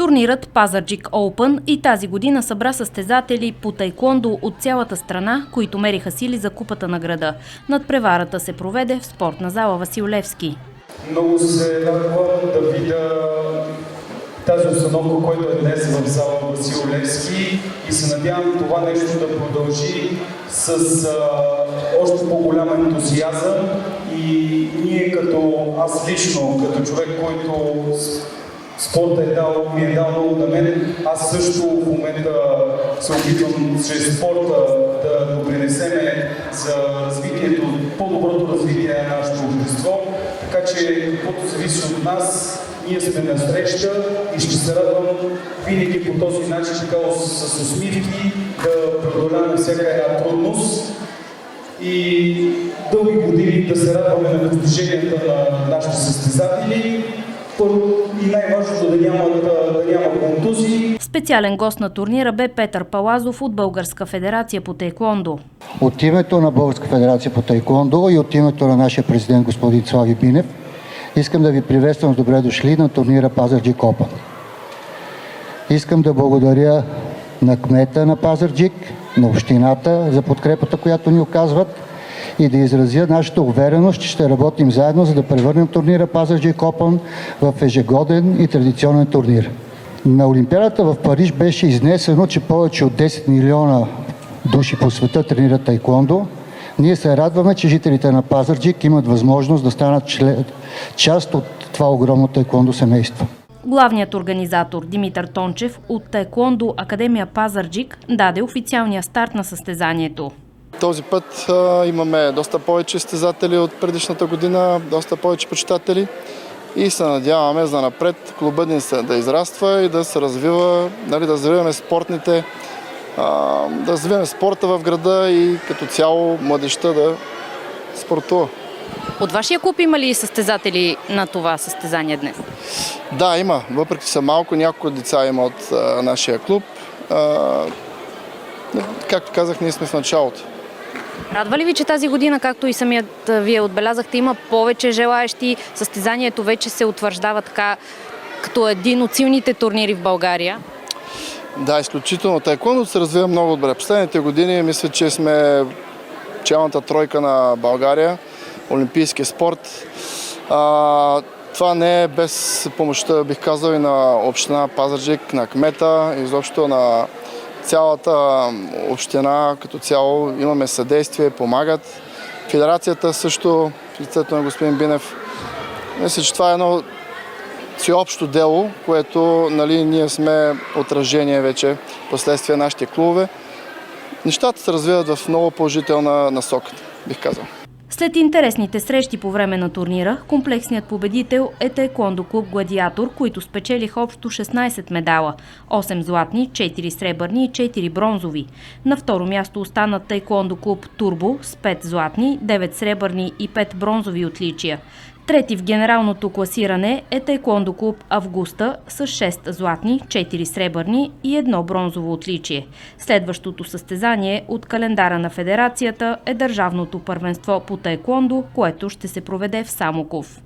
Турнирът Пазарджик Open и тази година събра състезатели по таеквондо от цялата страна, които мериха сили за купата на града. Надпреварата се проведе в спортна зала Васил Левски. Много се радвам да видя тази установка, която е днес в зала Васил Левски, и се надявам това нещо да продължи с още по-голям ентузиазъм, и ние аз лично, като човек, който спорта ми е дал много на мен, аз също в момента се опитвам чрез спорта да допринесеме за развитието, по-доброто развитие на нашето общество, така че каквото зависи от нас, ние сме на среща и ще се радвам винаги по този начин, така с усмивки, да преодоляваме всяка една трудност и дълги години да се радваме на достиженията на нашите състезатели. И най-важното да няма контузии. Специален гост на турнира бе Петър Палазов от Българска федерация по таеквондо. От името на Българска федерация по таеквондо и от името на нашия президент господин Слави Бинев искам да ви приветствам с добре дошли на турнира Пазарджик Open. Искам да благодаря на кмета на Пазарджик, на общината за подкрепата, която ни оказват, и да изразя нашата увереност, че ще работим заедно, за да превърнем турнира Пазарджик Open в ежегоден и традиционен турнир. На Олимпиадата в Париж беше изнесено, че повече от 10 милиона души по света тренират таеквондо. Ние се радваме, че жителите на Пазарджик имат възможност да станат част от това огромно таеквондо семейство. Главният организатор Димитър Тончев от Таеквондо Академия Пазарджик даде официалния старт на състезанието. Този път имаме доста повече състезатели от предишната година, доста повече почитатели и се надяваме за напред клубът ни да израства и да се развива, да развиваме спортните, да развиваме спорта в града и като цяло младежта да спортува. От вашия клуб има ли състезатели на това състезание днес? Да, има. Въпреки че са малко, няколко деца има от нашия клуб. Както казах, ние сме в началото. Радва ли ви, че тази година, както и самият вие отбелязахте, има повече желаещи? Състезанието вече се утвърждава така като един от силните турнири в България? Да, изключително. Таеквондо се развива много добре. Последните години мисля, че сме челната тройка на България, олимпийски спорт. Това не е без помощта, бих казал, и на община Пазарджик, на кмета, изобщо на цялата община като цяло. Имаме съдействие, помагат. Федерацията също, в лицето на господин Бинев. Мисля, че това е едно всеобщо дело, което ние сме отражение вече последствие на нашите клубове. Нещата се развиват в много положителна насока, бих казал. След интересните срещи по време на турнира, комплексният победител е Таеквондо клуб Гладиатор, които спечелиха общо 16 медала – 8 златни, 4 сребърни и 4 бронзови. На второ място остана Таеквондо клуб Турбо с 5 златни, 9 сребърни и 5 бронзови отличия. Трети в генералното класиране е Таеквондо клуб Августа с 6 златни, 4 сребърни и 1 бронзово отличие. Следващото състезание от календара на федерацията е държавното първенство по таеквондо, което ще се проведе в Самоков.